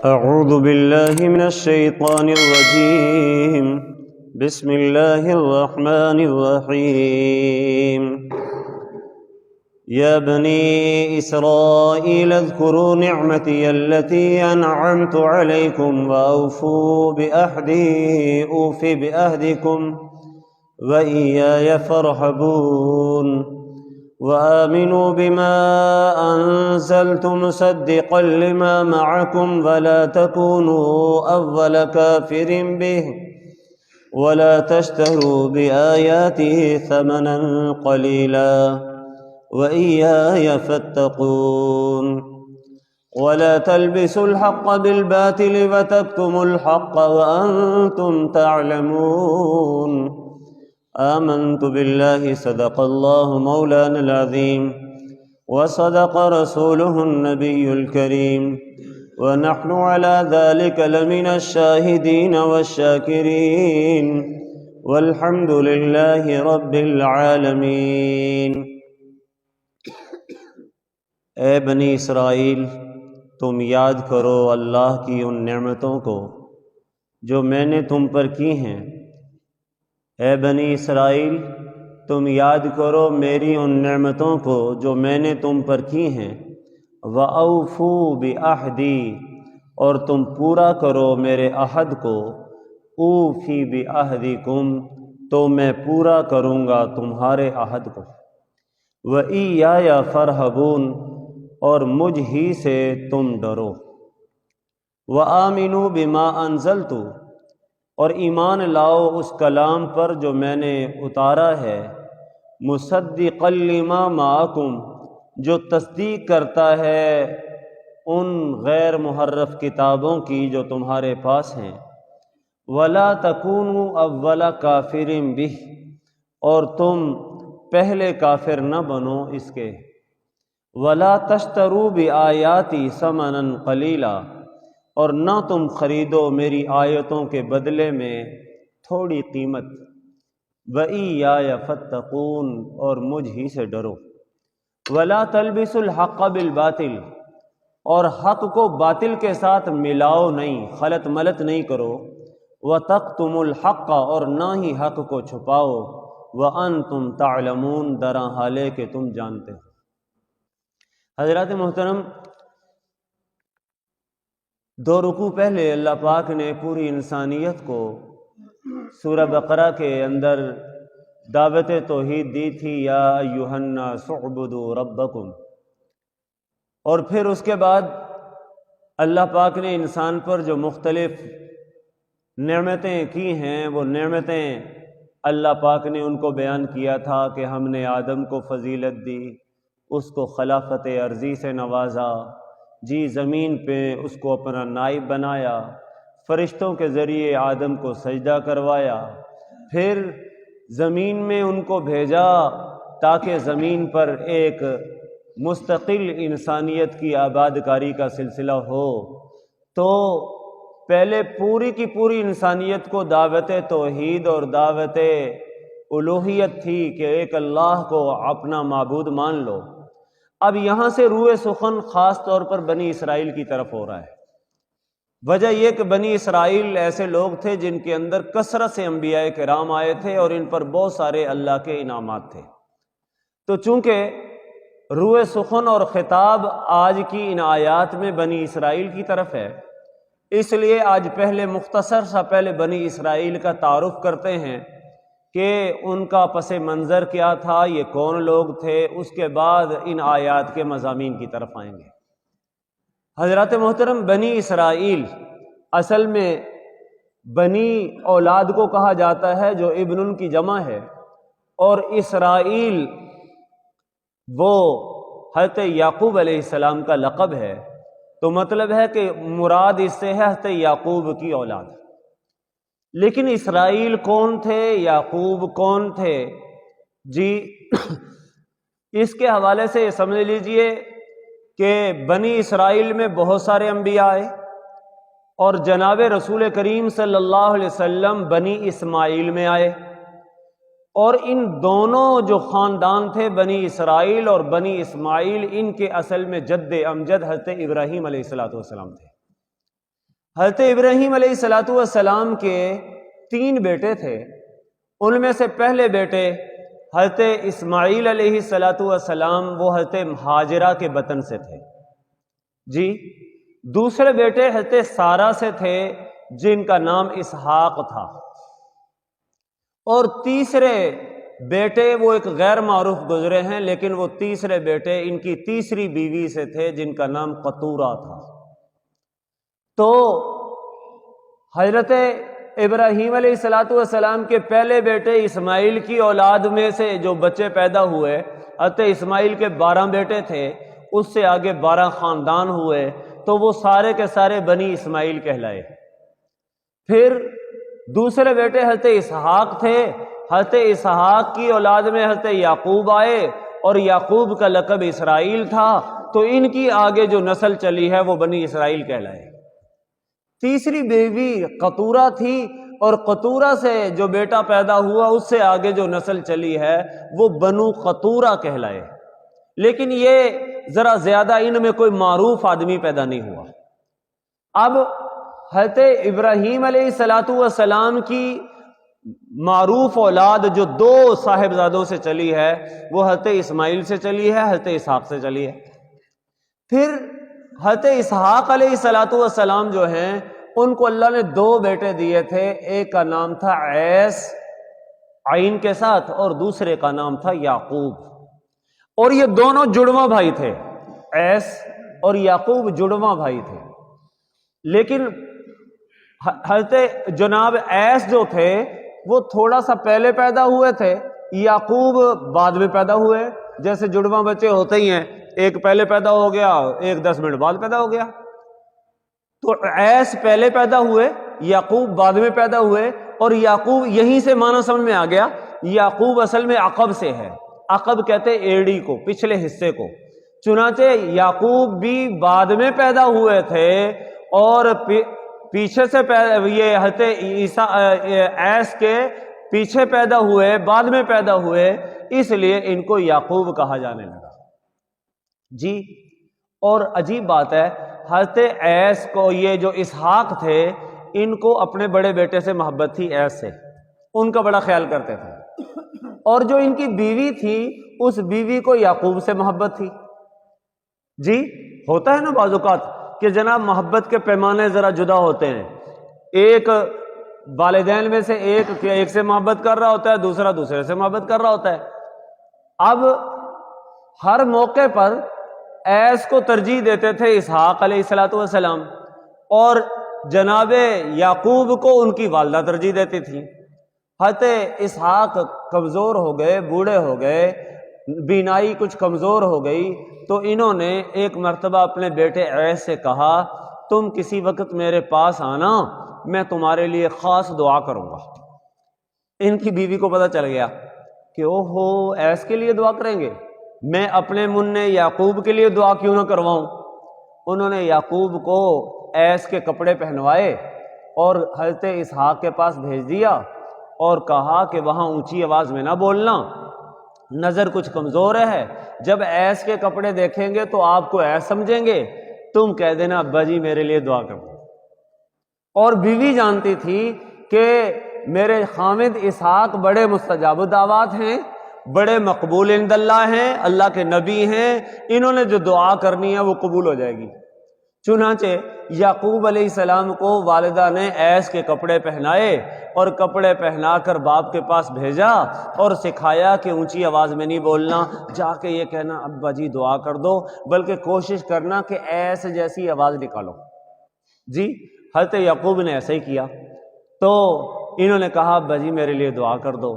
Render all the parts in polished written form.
أعوذ بالله من الشيطان الرجيم. بسم الله الرحمن الرحيم. يا بني إسرائيل اذكروا نعمتي التي أنعمت عليكم وأوفوا بأهدي أوف بأهدكم وإياي فارهبون. وآمنوا بما أنزلت مصدقا لما معكم ولا تكونوا أول كافر به ولا تشتروا بآياته ثمنا قليلا وإياي فاتقون. ولا تلبسوا الحق بالباطل وتكتموا الحق وأنتم تعلمون. آمنت بالله صدق الله مولانا العظيم وصدق رسوله النبي الكريم ونحن على ذلك لمن الشاهدين والشاكرين والحمد لله رب العالمين. اے بنی اسرائیل، تم یاد کرو اللہ کی ان نعمتوں کو جو میں نے تم پر کی ہیں۔ اے بنی اسرائیل، تم یاد کرو میری ان نعمتوں کو جو میں نے تم پر کی ہیں۔ وَأَوْفُوا بِعَہْدِی، اور تم پورا کرو میرے عہد کو۔ اوفی بِعَہْدِکُم، تو میں پورا کروں گا تمہارے عہد کو۔ وَإِیَّایَ فَارْہَبُونَ، اور مجھ ہی سے تم ڈرو۔ وَآمِنُوا بِمَا أَنزَلْتُ، اور ایمان لاؤ اس کلام پر جو میں نے اتارا ہے۔ مصدقا لما معکم، جو تصدیق کرتا ہے ان غیر محرف کتابوں کی جو تمہارے پاس ہیں۔ ولا تکونوا اول کافر بہ، اور تم پہلے کافر نہ بنو اس کے۔ ولا تشتروا بآیاتی ثمنا قلیلا، اور نہ تم خریدو میری آیتوں کے بدلے میں تھوڑی قیمت۔ وَإِيَّايَ فَاتَّقُونَ، اور مجھ ہی سے ڈرو۔ وَلَا تَلْبِسُوا الْحَقَّ بِالْبَاطِلِ، اور حق کو باطل کے ساتھ ملاؤ نہیں، خلط ملط نہیں کرو۔ وَتَكْتُمُوا الْحَقَّ، اور نہ ہی حق کو چھپاؤ۔ وَأَنْتُمْ تَعْلَمُونَ، درا حالے کہ تم جانتے ہو۔ حضرات محترم، 2 رکوع پہلے اللہ پاک نے پوری انسانیت کو سورہ بقرہ کے اندر دعوت توحید دی تھی، یا ایھا الناس اعبدوا ربکم۔ اور پھر اس کے بعد اللہ پاک نے انسان پر جو مختلف نعمتیں کی ہیں، وہ نعمتیں اللہ پاک نے ان کو بیان کیا تھا کہ ہم نے آدم کو فضیلت دی، اس کو خلافت ارضی سے نوازا، جی زمین پہ اس کو اپنا نائب بنایا، فرشتوں کے ذریعے آدم کو سجدہ کروایا، پھر زمین میں ان کو بھیجا تاکہ زمین پر ایک مستقل انسانیت کی آباد کاری کا سلسلہ ہو۔ تو پہلے پوری کی پوری انسانیت کو دعوت توحید اور دعوت الوہیت تھی کہ ایک اللہ کو اپنا معبود مان لو۔ اب یہاں سے روئے سخن خاص طور پر بنی اسرائیل کی طرف ہو رہا ہے۔ وجہ یہ کہ بنی اسرائیل ایسے لوگ تھے جن کے اندر کثرت سے انبیاء کرام آئے تھے اور ان پر بہت سارے اللہ کے انعامات تھے۔ تو چونکہ روئے سخن اور خطاب آج کی ان آیات میں بنی اسرائیل کی طرف ہے، اس لیے آج پہلے مختصر سا پہلے بنی اسرائیل کا تعارف کرتے ہیں کہ ان کا پس منظر کیا تھا، یہ کون لوگ تھے، اس کے بعد ان آیات کے مضامین کی طرف آئیں گے۔ حضرات محترم، بنی اسرائیل اصل میں بنی اولاد کو کہا جاتا ہے جو ابن کی جمع ہے، اور اسرائیل وہ حضرت یعقوب علیہ السلام کا لقب ہے۔ تو مطلب ہے کہ مراد اس سے ہے حضرت یعقوب کی اولاد۔ لیکن اسرائیل کون تھے، یعقوب کون تھے؟ جی اس کے حوالے سے یہ سمجھ لیجئے کہ بنی اسرائیل میں بہت سارے انبیاء آئے، اور جناب رسول کریم صلی اللہ علیہ وسلم بنی اسماعیل میں آئے، اور ان دونوں جو خاندان تھے بنی اسرائیل اور بنی اسماعیل، ان کے اصل میں جد امجد حضرت ابراہیم علیہ السلام تھے۔ حضرت ابراہیم علیہ الصلوۃ والسلام کے 3 بیٹے تھے، ان میں سے پہلے بیٹے حضرت اسماعیل علیہ الصلوۃ والسلام، وہ حضرت ہاجرہ کے بطن سے تھے جی۔ دوسرے بیٹے حضرت سارہ سے تھے جن کا نام اسحاق تھا، اور تیسرے بیٹے وہ ایک غیر معروف گزرے ہیں، لیکن وہ تیسرے بیٹے ان کی تیسری بیوی سے تھے جن کا نام قطورہ تھا۔ تو حضرت ابراہیم علیہ الصلوۃ والسلام کے پہلے بیٹے اسماعیل کی اولاد میں سے جو بچے پیدا ہوئے، حضرت اسماعیل کے 12 بیٹے تھے، اس سے آگے 12 خاندان ہوئے، تو وہ سارے کے سارے بنی اسماعیل کہلائے۔ پھر دوسرے بیٹے حضرت اسحاق تھے، حضرت اسحاق کی اولاد میں حضرت یعقوب آئے، اور یعقوب کا لقب اسرائیل تھا، تو ان کی آگے جو نسل چلی ہے وہ بنی اسرائیل کہلائے۔ تیسری بیوی قطورہ تھی، اور قطورہ سے جو بیٹا پیدا ہوا اس سے آگے جو نسل چلی ہے وہ بنو قطورہ کہلائے، لیکن یہ ذرا زیادہ ان میں کوئی معروف آدمی پیدا نہیں ہوا۔ اب حضرت ابراہیم علیہ الصلوۃ والسلام کی معروف اولاد جو 2 صاحبزادوں سے چلی ہے وہ حضرت اسماعیل سے چلی ہے، حضرت اسحاق سے چلی ہے۔ پھر حضرت اسحاق علیہ الصلوۃ والسلام جو ہیں ان کو اللہ نے 2 بیٹے دیے تھے، ایک کا نام تھا عیس عین کے ساتھ، اور دوسرے کا نام تھا یعقوب، اور یہ دونوں جڑواں بھائی تھے، عیس اور یعقوب جڑواں بھائی تھے۔ لیکن حضرت جناب عیس جو تھے وہ تھوڑا سا پہلے پیدا ہوئے تھے، یعقوب بعد میں پیدا ہوئے، جیسے جڑواں بچے ہوتے ہی ہیں، ایک پہلے پیدا ہو گیا، ایک 10 منٹ بعد پیدا ہو گیا۔ تو عیس پہلے پیدا ہوئے، یعقوب بعد میں پیدا ہوئے، اور یعقوب یہیں سے معنی سمجھ میں آ گیا، یعقوب اصل میں عقب سے ہے، عقب کہتے ایڑی کو، پچھلے حصے کو، چنانچہ یعقوب بھی بعد میں پیدا ہوئے تھے، اور پیچھے سے یہ حضرت عیس کے پیچھے پیدا ہوئے، بعد میں پیدا ہوئے، اس لیے ان کو یعقوب کہا جانے لگا جی۔ اور عجیب بات ہے، حضرت عیس کو، یہ جو اسحاق تھے، ان کو اپنے بڑے بیٹے سے محبت تھی، عیس سے، ان کا بڑا خیال کرتے تھے، اور جو ان کی بیوی تھی اس بیوی کو یعقوب سے محبت تھی جی۔ ہوتا ہے نا بعض اوقات کہ جناب محبت کے پیمانے ذرا جدا ہوتے ہیں، ایک والدین میں سے ایک سے محبت کر رہا ہوتا ہے، دوسرا دوسرے سے محبت کر رہا ہوتا ہے۔ اب ہر موقع پر عیس کو ترجیح دیتے تھے اسحاق علیہ الصلوۃ والسلام، اور جناب یعقوب کو ان کی والدہ ترجیح دیتی تھی۔ حضرت اسحاق کمزور ہو گئے، بوڑھے ہو گئے، بینائی کچھ کمزور ہو گئی، تو انہوں نے ایک مرتبہ اپنے بیٹے عیس سے کہا، تم کسی وقت میرے پاس آنا، میں تمہارے لیے خاص دعا کروں گا۔ ان کی بیوی کو پتہ چل گیا کہ اوہو عیس کے لیے دعا کریں گے، میں اپنے منع یعقوب کے لیے دعا کیوں نہ کرواؤں۔ انہوں نے یعقوب کو عیس کے کپڑے پہنوائے اور حضرت اسحاق کے پاس بھیج دیا، اور کہا کہ وہاں اونچی آواز میں نہ بولنا، نظر کچھ کمزور ہے، جب عیس کے کپڑے دیکھیں گے تو آپ کو عیس سمجھیں گے، تم کہہ دینا ابا جی میرے لیے دعا کر دو۔ اور بیوی جانتی تھی کہ میرے خامد اسحاق بڑے مستجاب الدعوات ہیں، بڑے مقبول عند اللہ ہیں، اللہ کے نبی ہیں، انہوں نے جو دعا کرنی ہے وہ قبول ہو جائے گی۔ چنانچہ یعقوب علیہ السلام کو والدہ نے عیس کے کپڑے پہنائے، اور کپڑے پہنا کر باپ کے پاس بھیجا، اور سکھایا کہ اونچی آواز میں نہیں بولنا، جا کے یہ کہنا ابا جی دعا کر دو، بلکہ کوشش کرنا کہ عیس جیسی آواز نکالو جی۔ حضرت یعقوب نے ایسا ہی کیا، تو انہوں نے کہا ابا جی میرے لیے دعا کر دو۔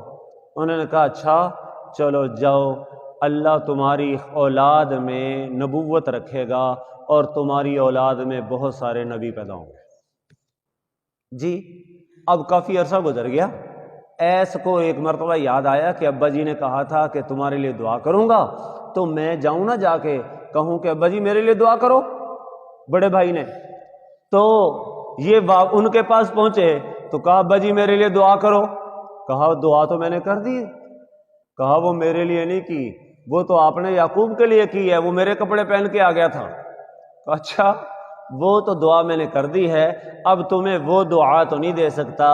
انہوں نے کہا اچھا چلو جاؤ، اللہ تمہاری اولاد میں نبوت رکھے گا، اور تمہاری اولاد میں بہت سارے نبی پیدا ہوں گے جی۔ اب کافی عرصہ گزر گیا، عیس کو ایک مرتبہ یاد آیا کہ ابا جی نے کہا تھا کہ تمہارے لیے دعا کروں گا، تو میں جاؤں نہ جا کے کہوں کہ ابا جی میرے لیے دعا کرو، بڑے بھائی نے۔ تو یہ ان کے پاس پہنچے تو کہا ابا جی میرے لیے دعا کرو، کہا دعا تو میں نے کر دی، کہا وہ میرے لیے نہیں کی، وہ تو آپ نے یعقوب کے لیے کی ہے، وہ میرے کپڑے پہن کے آ گیا تھا۔ اچھا وہ تو دعا میں نے کر دی ہے، اب تمہیں وہ دعا تو نہیں دے سکتا،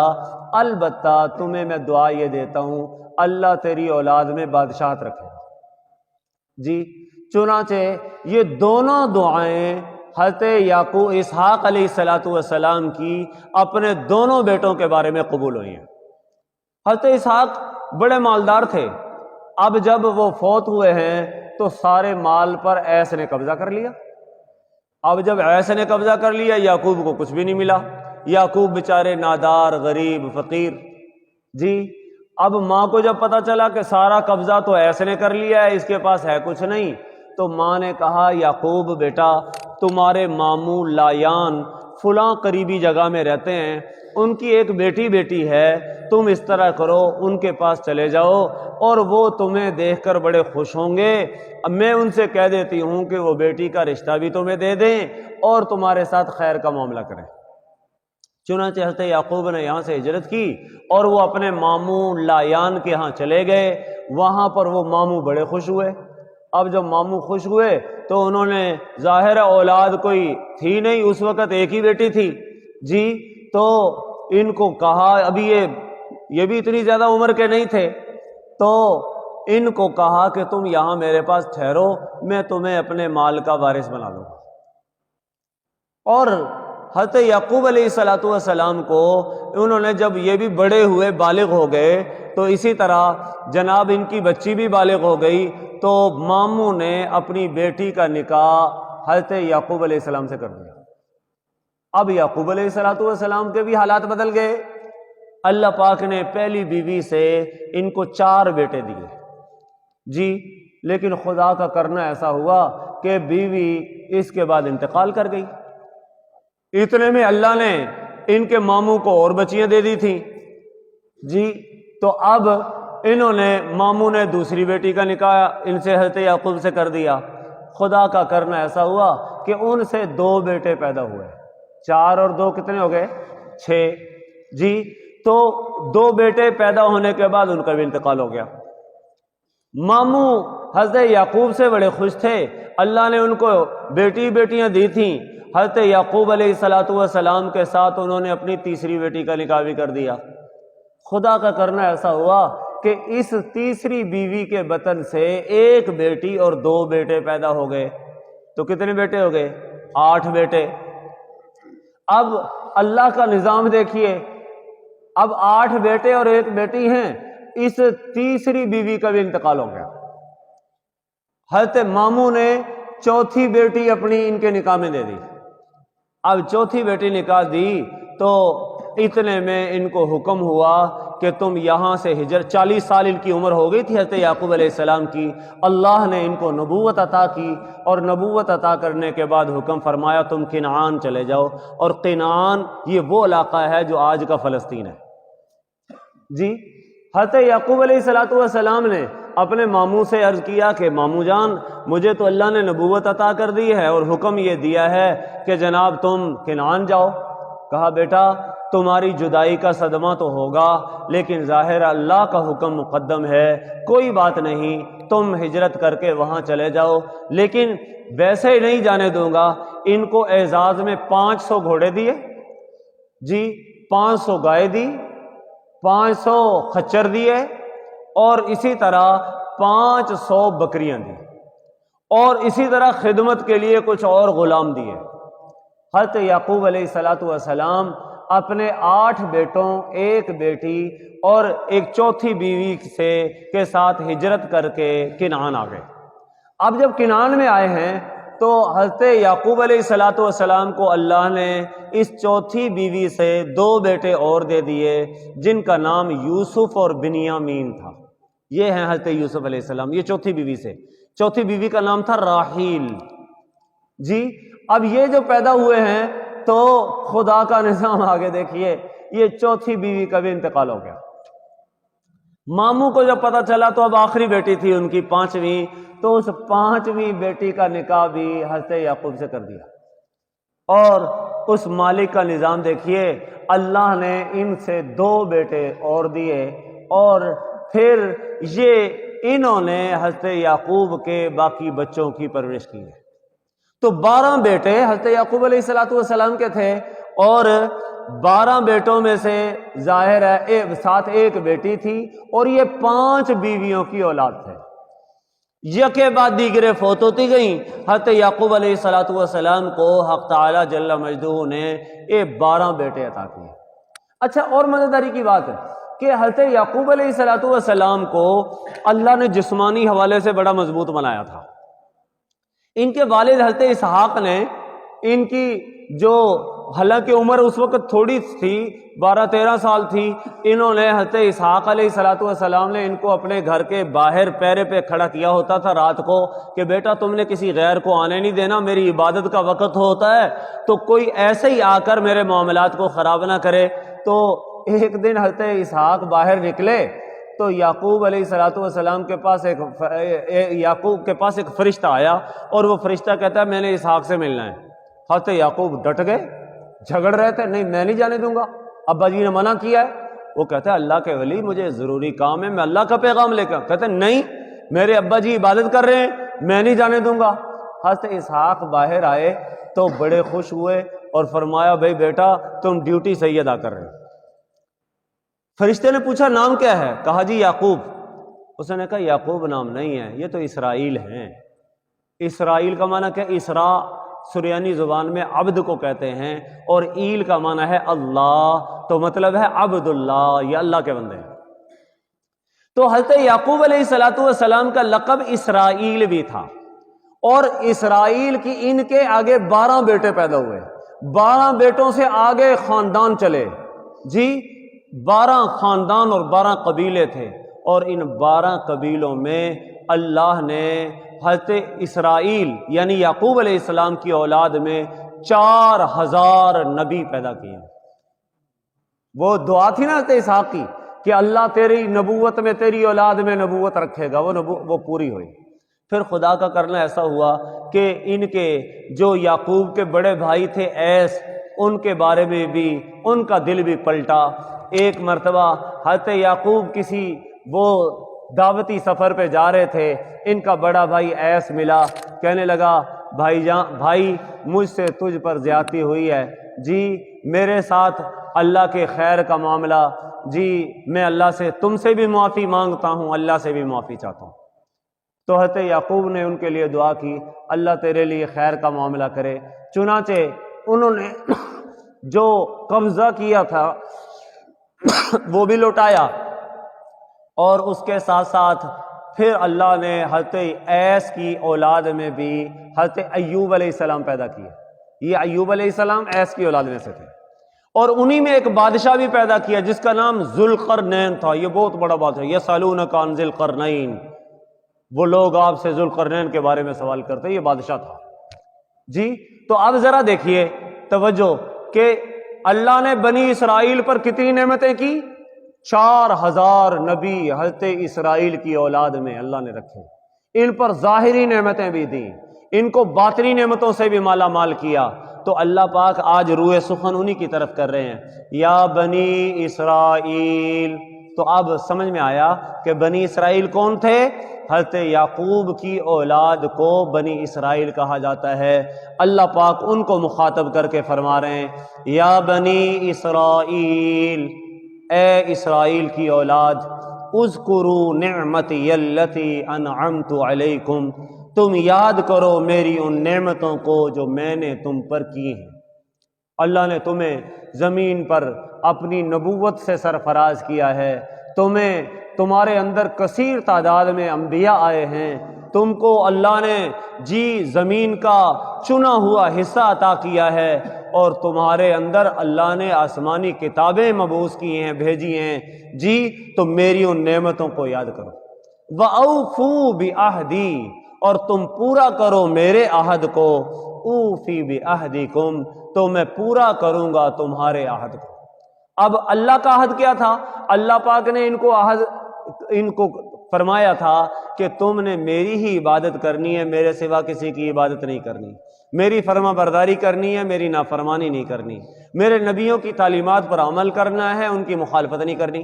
البتہ تمہیں میں دعا یہ دیتا ہوں اللہ تیری اولاد میں بادشاہت رکھے۔ جی چنانچہ یہ دونوں دعائیں حضرت یعقوب اسحاق علیہ السلام کی اپنے دونوں بیٹوں کے بارے میں قبول ہوئی ہیں۔ حضرت اسحاق بڑے مالدار تھے، اب جب وہ فوت ہوئے ہیں تو سارے مال پر عیس نے قبضہ کر لیا۔ اب جب عیس نے قبضہ کر لیا، یعقوب کو کچھ بھی نہیں ملا، یعقوب بیچارے نادار، غریب، فقیر۔ جی اب ماں کو جب پتہ چلا کہ سارا قبضہ تو عیس نے کر لیا ہے، اس کے پاس ہے کچھ نہیں، تو ماں نے کہا یعقوب بیٹا تمہارے ماموں لایان فلاں قریبی جگہ میں رہتے ہیں، ان کی ایک بیٹی ہے، تم اس طرح کرو ان کے پاس چلے جاؤ اور وہ تمہیں دیکھ کر بڑے خوش ہوں گے، میں ان سے کہہ دیتی ہوں کہ وہ بیٹی کا رشتہ بھی تمہیں دے دیں اور تمہارے ساتھ خیر کا معاملہ کریں۔ چنانچہ حضرت یعقوب نے یہاں سے ہجرت کی اور وہ اپنے ماموں لایان کے ہاں چلے گئے، وہاں پر وہ ماموں بڑے خوش ہوئے۔ اب جب ماموں خوش ہوئے تو انہوں نے ظاہر اولاد کوئی تھی نہیں، اس وقت ایک ہی بیٹی تھی، جی تو ان کو کہا، ابھی یہ بھی اتنی زیادہ عمر کے نہیں تھے، تو ان کو کہا کہ تم یہاں میرے پاس ٹھہرو، میں تمہیں اپنے مال کا وارث بنا لوں گا۔ اور حضرت یعقوب علیہ السلام کو انہوں نے جب یہ بھی بڑے ہوئے، بالغ ہو گئے، تو اسی طرح جناب ان کی بچی بھی بالغ ہو گئی، تو ماموں نے اپنی بیٹی کا نکاح حضرت یعقوب علیہ السلام سے کر دیا۔ اب یعقوب علیہ السلام کے بھی حالات بدل گئے، اللہ پاک نے پہلی بیوی سے ان کو 4 بیٹے دیے، جی لیکن خدا کا کرنا ایسا ہوا کہ بیوی اس کے بعد انتقال کر گئی۔ اتنے میں اللہ نے ان کے ماموں کو اور بچیاں دے دی تھیں، جی تو اب انہوں نے ماموں نے دوسری بیٹی کا نکاح ان سے حضرت یعقوب سے کر دیا۔ خدا کا کرنا ایسا ہوا کہ ان سے 2 بیٹے پیدا ہوئے، 4 اور 2 کتنے ہو گئے؟ 6، جی تو 2 بیٹے پیدا ہونے کے بعد ان کا بھی انتقال ہو گیا۔ ماموں حضرت یعقوب سے بڑے خوش تھے، اللہ نے ان کو بیٹیاں دی تھیں، حضرت یعقوب علیہ السلام کے ساتھ انہوں نے اپنی تیسری بیٹی کا نکاح بھی کر دیا۔ خدا کا کرنا ایسا ہوا کہ اس تیسری بیوی کے بطن سے 1 بیٹی اور 2 بیٹے پیدا ہو گئے، تو کتنے بیٹے ہو گئے؟ 8 بیٹے۔ اب اللہ کا نظام دیکھیے، اب 8 بیٹے اور 1 بیٹی ہیں، اس تیسری بیوی کا بھی انتقال ہو گیا۔ حضرت ماموں نے چوتھی بیٹی اپنی ان کے نکاح میں دے دی۔ اب چوتھی بیٹی نکاح دی تو اتنے میں ان کو حکم ہوا کہ تم یہاں سے ہجرت، 40 سال ان کی عمر ہو گئی تھی حضرت یعقوب علیہ السلام کی، اللہ نے ان کو نبوت عطا کی، اور نبوت عطا کرنے کے بعد حکم فرمایا تم کنعان چلے جاؤ، اور کنعان یہ وہ علاقہ ہے جو آج کا فلسطین ہے۔ جی حضرت یعقوب علیہ السلام نے اپنے ماموں سے عرض کیا کہ ماموں جان مجھے تو اللہ نے نبوت عطا کر دی ہے اور حکم یہ دیا ہے کہ جناب تم کنعان جاؤ۔ کہا بیٹا تمہاری جدائی کا صدمہ تو ہوگا، لیکن ظاہر اللہ کا حکم مقدم ہے، کوئی بات نہیں، تم ہجرت کر کے وہاں چلے جاؤ، لیکن ویسے ہی نہیں جانے دوں گا۔ ان کو اعزاز میں 500 گھوڑے دیے، جی 500 گائے دی، 500 خچر دیے، اور اسی طرح 500 بکریاں دی، اور اسی طرح خدمت کے لیے کچھ اور غلام دیے۔ حضرت یعقوب علیہ السلام اپنے 8 بیٹوں، 1 بیٹی اور ایک چوتھی بیوی کے ساتھ ہجرت کر کے کنعان آ گئے۔ اب جب کنعان میں آئے ہیں تو حضرت یعقوب علیہ السلام کو اللہ نے اس چوتھی بیوی سے 2 بیٹے اور دے دیے، جن کا نام یوسف اور بنیامین تھا۔ یہ ہیں حضرت یوسف علیہ السلام، یہ چوتھی بیوی سے، چوتھی بیوی کا نام تھا راحیل۔ جی اب یہ جو پیدا ہوئے ہیں تو خدا کا نظام آگے دیکھیے، یہ چوتھی بیوی کا بھی انتقال ہو گیا۔ ماموں کو جب پتہ چلا تو اب آخری بیٹی تھی ان کی 5ویں، تو اس 5ویں بیٹی کا نکاح بھی حضرت یعقوب سے کر دیا۔ اور اس مالک کا نظام دیکھیے، اللہ نے ان سے 2 بیٹے اور دیے، اور پھر یہ انہوں نے حضرت یعقوب کے باقی بچوں کی پرورش کی ہے۔ تو 12 بیٹے حضرت یعقوب علیہ السلام کے تھے، اور 12 بیٹوں میں سے ظاہر ہے ساتھ ایک بیٹی تھی، اور یہ 5 بیویوں کی اولاد تھے۔ یکے بعد دیگرے فوت ہوتی گئیں۔ حضرت یعقوب علیہ السلام کو حق تعالی جل مجدہ نے یہ 12 بیٹے عطا کیے۔ اچھا، اور مزیداری کی بات ہے کہ حضرت یعقوب علیہ السلام کو اللہ نے جسمانی حوالے سے بڑا مضبوط بنایا تھا۔ ان کے والد حضرت اسحاق نے ان کی جو حالانکہ عمر اس وقت تھوڑی تھی، 12-13 سال تھی، انہوں نے حضرت اسحاق علیہ السلام نے ان کو اپنے گھر کے باہر پیرے پہ کھڑا کیا ہوتا تھا رات کو کہ بیٹا تم نے کسی غیر کو آنے نہیں دینا، میری عبادت کا وقت ہوتا ہے، تو کوئی ایسے ہی آ کر میرے معاملات کو خراب نہ کرے۔ تو ایک دن حضرت اسحاق باہر نکلے تو یعقوب علیہ السلام کے پاس ایک فرشتہ آیا، اور وہ فرشتہ کہتا ہے میں نے اسحاق سے ملنا ہے۔ حضرت یعقوب ڈٹ گئے، جھگڑ رہے تھے، نہیں میں نہیں جانے دوں گا، ابا جی نے منع کیا ہے۔ وہ کہتا ہے اللہ کے ولی مجھے ضروری کام ہے، میں اللہ کا پیغام لے کر۔ کہتے ہیں نہیں، میرے ابا جی عبادت کر رہے ہیں، میں نہیں جانے دوں گا۔ حضرت اسحاق باہر آئے تو بڑے خوش ہوئے اور فرمایا بھائی بیٹا تم ڈیوٹی صحیح ادا کر رہے ہو۔ فرشتے نے پوچھا نام کیا ہے؟ کہا جی یعقوب۔ اس نے کہا یعقوب نام نہیں ہے، یہ تو اسرائیل ہیں۔ اسرائیل کا معنی کیا؟ اسرا سریانی زبان میں عبد کو کہتے ہیں، اور ایل کا معنی ہے اللہ، تو مطلب ہے عبد اللہ، یہ اللہ کے بندے ہیں۔ تو حضرت یعقوب علیہ السلام کا لقب اسرائیل بھی تھا، اور اسرائیل کی ان کے آگے 12 بیٹے پیدا ہوئے۔ 12 بیٹوں سے آگے خاندان چلے جی، 12 خاندان اور 12 قبیلے تھے، اور ان 12 قبیلوں میں اللہ نے حضرت اسرائیل یعنی یعقوب علیہ السلام کی اولاد میں 4000 نبی پیدا کیے۔ وہ دعا تھی نا حضرت اسحاق کی کہ اللہ تیری نبوت میں، تیری اولاد میں نبوت رکھے گا، وہ پوری ہوئی۔ پھر خدا کا کرنا ایسا ہوا کہ ان کے جو یعقوب کے بڑے بھائی تھے ایس، ان کے بارے میں بھی ان کا دل بھی پلٹا۔ ایک مرتبہ حضرت یعقوب کسی وہ دعوتی سفر پہ جا رہے تھے، ان کا بڑا بھائی ایس ملا، کہنے لگا بھائی مجھ سے تجھ پر زیادتی ہوئی ہے جی، میرے ساتھ اللہ کے خیر کا معاملہ جی، میں اللہ سے تم سے بھی معافی مانگتا ہوں، اللہ سے بھی معافی چاہتا ہوں۔ تو حضرت یعقوب نے ان کے لیے دعا کی اللہ تیرے لیے خیر کا معاملہ کرے۔ چنانچہ انہوں نے جو قبضہ کیا تھا وہ بھی لوٹایا، اور اس کے ساتھ ساتھ پھر اللہ نے حضرت ایس کی اولاد میں بھی حضرت ایوب علیہ السلام پیدا کیے۔ یہ ایوب علیہ السلام ایس کی اولاد میں سے تھے، اور انہی میں ایک بادشاہ بھی پیدا کیا جس کا نام ذوالقرنین تھا۔ یہ بہت بڑا بادشاہ، یسألونک عن ذی القرنین، وہ لوگ آپ سے ذوالقرنین کے بارے میں سوال کرتے، یہ بادشاہ تھا جی۔ تو اب ذرا دیکھیے توجہ کہ اللہ نے بنی اسرائیل پر کتنی نعمتیں کی؟ 4000 نبی حضرت اسرائیل کی اولاد میں اللہ نے رکھے، ان پر ظاہری نعمتیں بھی دیں، ان کو باطنی نعمتوں سے بھی مالا مال کیا۔ تو اللہ پاک آج روح سخن انہی کی طرف کر رہے ہیں، یا بنی اسرائیل۔ تو اب سمجھ میں آیا کہ بنی اسرائیل کون تھے؟ حضرت یعقوب کی اولاد کو بنی اسرائیل کہا جاتا ہے۔ اللہ پاک ان کو مخاطب کر کے فرما رہے ہیں یا بنی اسرائیل، اے اسرائیل کی اولاد، اذکروا نعمتی التی انعمت علیکم، تم یاد کرو میری ان نعمتوں کو جو میں نے تم پر کی ہیں۔ اللہ نے تمہیں زمین پر اپنی نبوت سے سرفراز کیا ہے، تمہارے اندر کثیر تعداد میں انبیاء آئے ہیں، تم کو اللہ نے جی زمین کا چنا ہوا حصہ عطا کیا ہے، اور تمہارے اندر اللہ نے آسمانی کتابیں مبعوث کی ہیں، بھیجی ہیں جی، تو میری ان نعمتوں کو یاد کرو۔ وَأَوْفُوا بِعَہْدِی، اور تم پورا کرو میرے عہد کو، اوفی بعہدکم، تو میں پورا کروں گا تمہارے عہد کو۔ اب اللہ کا عہد کیا تھا؟ اللہ پاک نے ان کو فرمایا تھا کہ تم نے میری ہی عبادت کرنی ہے، میرے سوا کسی کی عبادت نہیں کرنی، میری فرما برداری کرنی ہے، میری نافرمانی نہیں کرنی، میرے نبیوں کی تعلیمات پر عمل کرنا ہے، ان کی مخالفت نہیں کرنی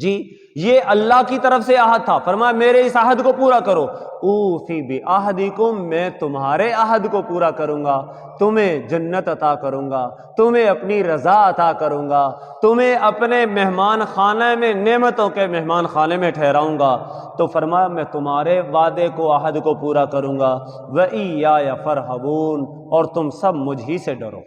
جی یہ اللہ کی طرف سے عہد تھا، فرمایا میرے اس عہد کو پورا کرو، اوفی بعہدکم، میں تمہارے عہد کو پورا کروں گا، تمہیں جنت عطا کروں گا، تمہیں اپنی رضا عطا کروں گا، تمہیں اپنے مہمان خانے میں، نعمتوں کے مہمان خانے میں ٹھہراؤں گا۔ تو فرمایا میں تمہارے وعدے کو، عہد کو پورا کروں گا، وَإِيَّایَ فَارْہَبُونَ، اور تم سب مجھ ہی سے ڈرو۔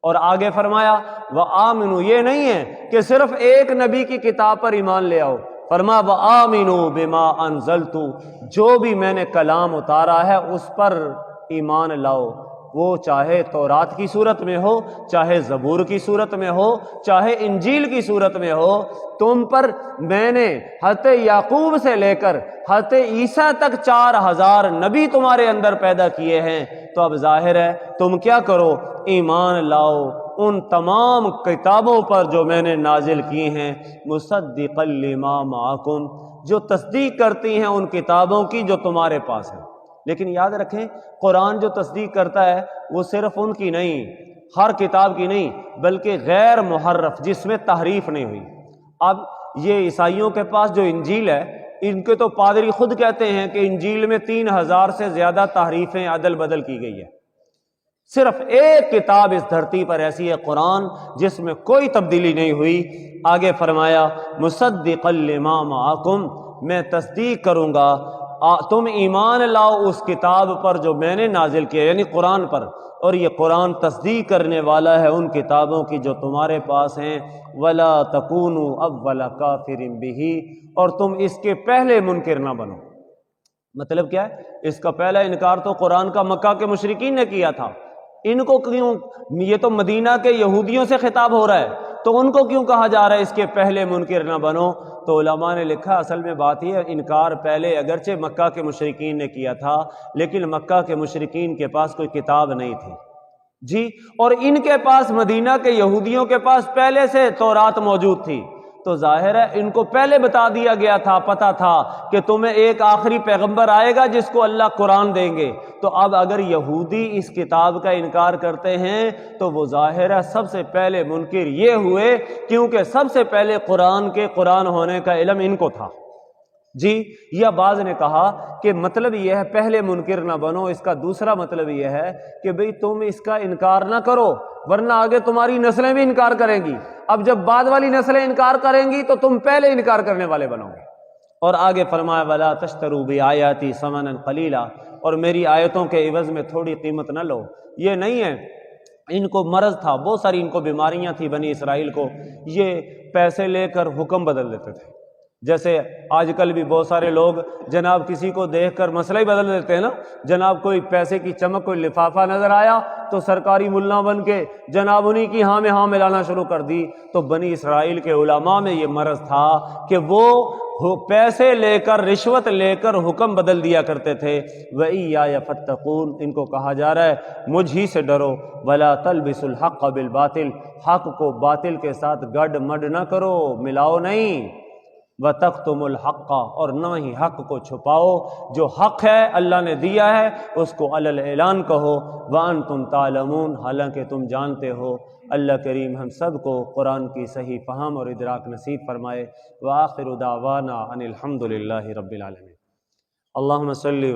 اور آگے فرمایا وَآمِنُوا، یہ نہیں ہے کہ صرف ایک نبی کی کتاب پر ایمان لے آؤ، فرمایا وَآمِنُوا بِمَا أَنزَلْتُ، جو بھی میں نے کلام اتارا ہے اس پر ایمان لاؤ، وہ چاہے تورات کی صورت میں ہو، چاہے زبور کی صورت میں ہو، چاہے انجیل کی صورت میں ہو، تم پر میں نے حضرت یعقوب سے لے کر حضرت عیسیٰ تک 4000 نبی تمہارے اندر پیدا کیے ہیں۔ تو اب ظاہر ہے تم کیا کرو، ایمان لاؤ ان تمام کتابوں پر جو میں نے نازل کی ہیں، مصدقا لما معکم، جو تصدیق کرتی ہیں ان کتابوں کی جو تمہارے پاس ہیں۔ لیکن یاد رکھیں قرآن جو تصدیق کرتا ہے وہ صرف ان کی نہیں، ہر کتاب کی نہیں، بلکہ غیر محرف، جس میں تحریف نہیں ہوئی۔ اب یہ عیسائیوں کے پاس جو انجیل ہے، ان کے تو پادری خود کہتے ہیں کہ انجیل میں 3000 سے زیادہ تحریفیں عدل بدل کی گئی ہے۔ صرف ایک کتاب اس دھرتی پر ایسی ہے، قرآن، جس میں کوئی تبدیلی نہیں ہوئی۔ آگے فرمایا مصدقا لما معکم، میں تصدیق کروں گا، تم ایمان لاؤ اس کتاب پر جو میں نے نازل کیا، یعنی قرآن پر، اور یہ قرآن تصدیق کرنے والا ہے ان کتابوں کی جو تمہارے پاس ہیں۔ ولا تکونوا اول کافر بہ، اور تم اس کے پہلے منکر نہ بنو۔ مطلب کیا ہے؟ اس کا پہلا انکار تو قرآن کا مکہ کے مشرکین نے کیا تھا، ان کو کیوں، یہ تو مدینہ کے یہودیوں سے خطاب ہو رہا ہے، تو ان کو کیوں کہا جا رہا ہے اس کے پہلے منکر نہ بنو؟ تو علماء نے لکھا اصل میں بات یہ ہے، انکار پہلے اگرچہ مکہ کے مشرکین نے کیا تھا، لیکن مکہ کے مشرکین کے پاس کوئی کتاب نہیں تھی جی، اور ان کے پاس، مدینہ کے یہودیوں کے پاس پہلے سے تورات موجود تھی، تو ظاہر ہے ان کو پہلے بتا دیا گیا تھا، پتہ تھا کہ تمہیں ایک آخری پیغمبر آئے گا جس کو اللہ قرآن دیں گے۔ تو اب اگر یہودی اس کتاب کا انکار کرتے ہیں تو وہ ظاہر ہے سب سے پہلے منکر یہ ہوئے، کیونکہ سب سے پہلے قرآن کے قرآن ہونے کا علم ان کو تھا جی۔ یا بعض نے کہا کہ مطلب یہ ہے پہلے منکر نہ بنو، اس کا دوسرا مطلب یہ ہے کہ بھئی تم اس کا انکار نہ کرو، ورنہ آگے تمہاری نسلیں بھی انکار کریں گی، اب جب بعد والی نسلیں انکار کریں گی تو تم پہلے انکار کرنے والے بنو گے۔ اور آگے فرمایا ولا تشتروا بآیاتی ثمنا قلیلا، اور میری آیتوں کے عوض میں تھوڑی قیمت نہ لو۔ یہ نہیں ہے، ان کو مرض تھا، بہت ساری ان کو بیماریاں تھی بنی اسرائیل کو، یہ پیسے لے کر حکم بدل دیتے تھے۔ جیسے آج کل بھی بہت سارے لوگ جناب کسی کو دیکھ کر مسئلہ ہی بدل دیتے ہیں نا، جناب کوئی پیسے کی چمک، کوئی لفافہ نظر آیا تو سرکاری ملا بن کے جناب انہی کی ہاں میں ہاں ملانا شروع کر دی۔ تو بنی اسرائیل کے علماء میں یہ مرض تھا کہ وہ پیسے لے کر، رشوت لے کر حکم بدل دیا کرتے تھے۔ وَإِيَّایَ فَاتَّقُونَ، ان کو کہا جا رہا ہے مجھ ہی سے ڈرو۔ وَلَا تَلْبِسُوا الْحَقَّ بِالْبَاطِلِ، حق کو باطل کے ساتھ گڈ مڈ نہ کرو، ملاؤ نہیں۔ وَتَكْتُمُوا الْحَقَّ، اور نہ ہی حق کو چھپاؤ، جو حق ہے اللہ نے دیا ہے اس کو علی اعلان کہو۔ وَأَنْتُمْ تَعْلَمُونَ، حالانکہ تم جانتے ہو۔ اللہ کریم ہم سب کو قرآن کی صحیح فہم اور ادراک نصیب فرمائے۔ وآخر دعوانا ان الحمد للہ رب العالمین۔ اللہم صلی